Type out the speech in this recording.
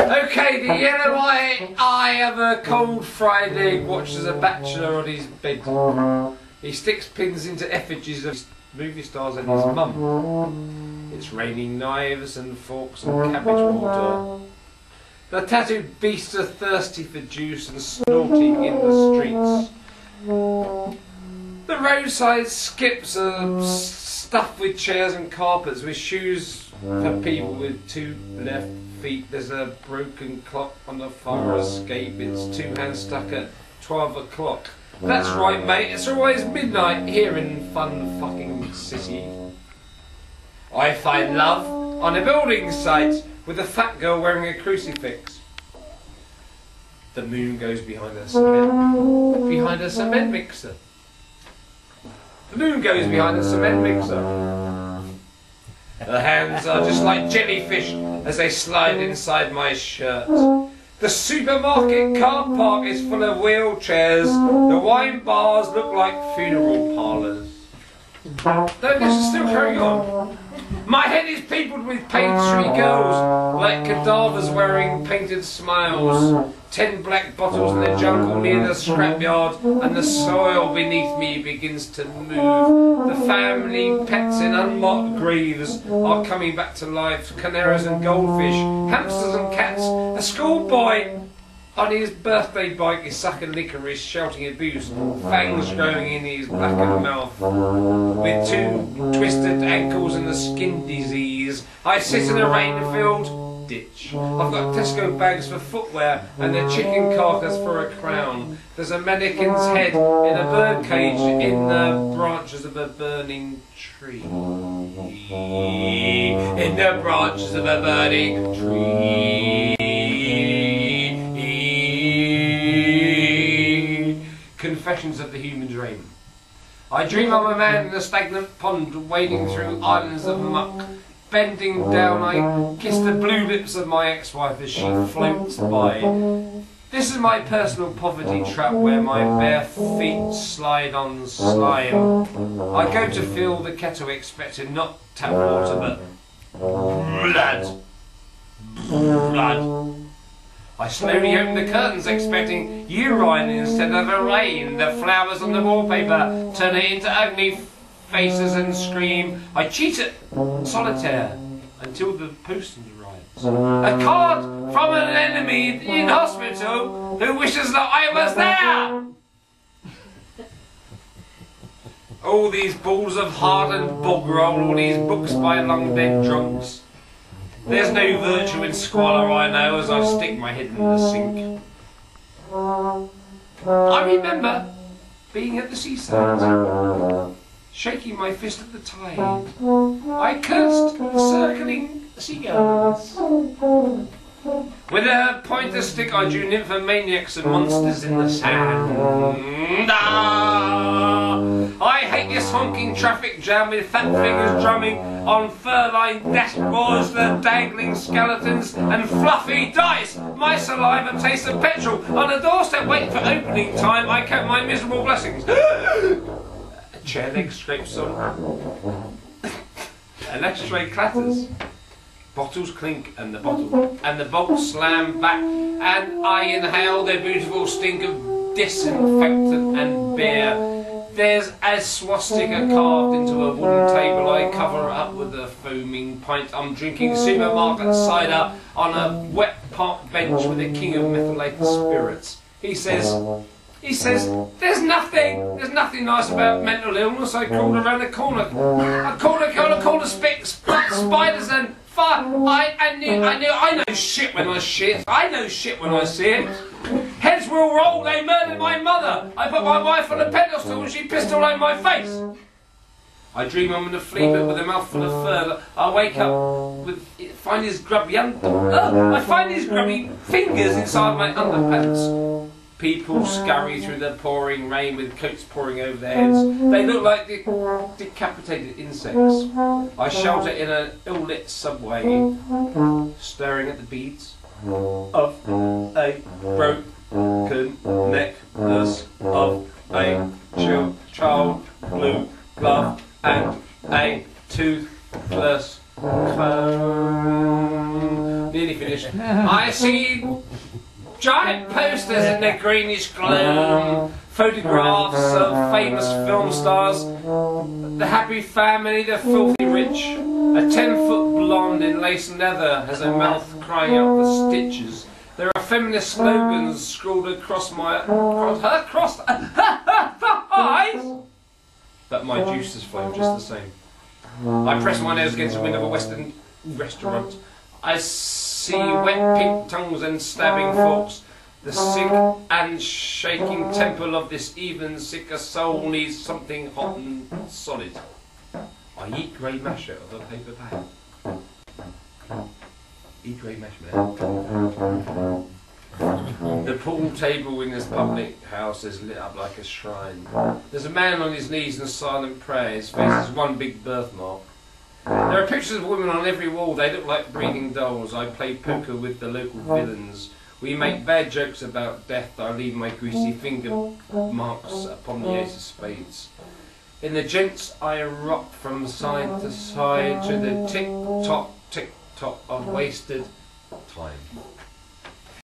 Okay, the yellow eye of a cold fried egg watches a bachelor on his bed. He sticks pins into effigies of movie stars and his mum. It's raining knives and forks and cabbage water. The tattooed beasts are thirsty for juice and snorting in the streets. The roadside skips are stuffed with chairs and carpets, with shoes for people with 2 left feet. There's a broken clock on the fire escape. It's 2 hands stuck at 12 o'clock. That's right, mate. It's always midnight here in fun fucking city. I find love on a building site with a fat girl wearing a crucifix. The moon goes behind a cement mixer. The moon goes behind a cement mixer. Her hands are just like jellyfish as they slide inside my shirt. The supermarket car park is full of wheelchairs. The wine bars look like funeral parlours. No, this is still carrying on. My head is peopled with pastry girls, like cadavers wearing painted smiles. 10 black bottles in the jungle near the scrapyard, and the soil beneath me begins to move. The family pets in unmarked graves are coming back to life. Canaries and goldfish, hamsters and cats. A schoolboy on his birthday bike is sucking licorice, shouting abuse, fangs growing in his blackened mouth. With 2 twisted ankles and a skin disease, I sit in a rain-filled ditch. I've got Tesco bags for footwear and a chicken carcass for a crown. There's a mannequin's head in a bird cage in the branches of a burning tree. In the branches of a burning tree. Confessions of the Human Dream. I dream I'm a man in a stagnant pond wading through islands of muck. Bending down, I kiss the blue lips of my ex-wife as she floats by. This is my personal poverty trap where my bare feet slide on slime. I go to fill the kettle expecting not tap water but blood. Blood. I slowly open the curtains expecting urine instead of a rain. The flowers on the wallpaper turn it into ugly faces and scream. I cheat at solitaire until the postman arrives. A card from an enemy in hospital who wishes that I was there. All these balls of hardened bog roll, all these books by long dead drunks. There's no virtue in squalor, I know, as I stick my head in the sink. I remember being at the seaside, shaking my fist at the tide. I cursed the circling seagulls. With a pointer stick I drew nymphomaniacs and monsters in the sand. I hate this honking traffic jam with fat fingers drumming on fur-lined dashboards, the dangling skeletons and fluffy dice. My saliva tastes of petrol. On a doorstep waiting for opening time, I count my miserable blessings. A chair leg scrapes on. An ashtray clatters. Bottles clink and the bolts slam back, and I inhale the beautiful stink of disinfectant and beer. There's a swastika carved into a wooden table. I cover it up with a foaming pint. I'm drinking supermarket cider on a wet park bench with the king of methylated spirits. He says, there's nothing nice about mental illness. I crawled around the corner. I called a spiders and fire. I know shit when I shit. I know shit when I see it. Heads will roll. They murdered my mother. I put my wife on a pedestal and she pissed all over my face. I dream I'm in a flea bit with a mouthful of fur. I wake up find his grubby fingers inside my underpants. People scurry through the pouring rain with coats pouring over their heads. They look like decapitated insects. I shelter in an ill-lit subway, staring at the beads of a broken necklace of a child blue glove and a toothless clown. Nearly finished. I see giant posters in their greenish gloom, photographs of famous film stars, the happy family, the filthy rich. A 10-foot blonde in lace and leather has her mouth crying out for stitches. There are feminist slogans scrawled across her eyes. But my juices flow just the same. I press my nose against the window of a Western restaurant. I see wet pink tongues and stabbing forks. The sick and shaking temple of this even sicker soul needs something hot and solid. I eat grey mash out of a paper bag. Eat grey mash, man. The pool table in this public house is lit up like a shrine. There's a man on his knees in silent prayer. His face is one big birthmark. There are pictures of women on every wall. They look like breathing dolls. I play poker with the local villains. We make bad jokes about death. I leave my greasy finger marks upon the ace of spades. In the gents I rock from side to side to the tick-tock of wasted time.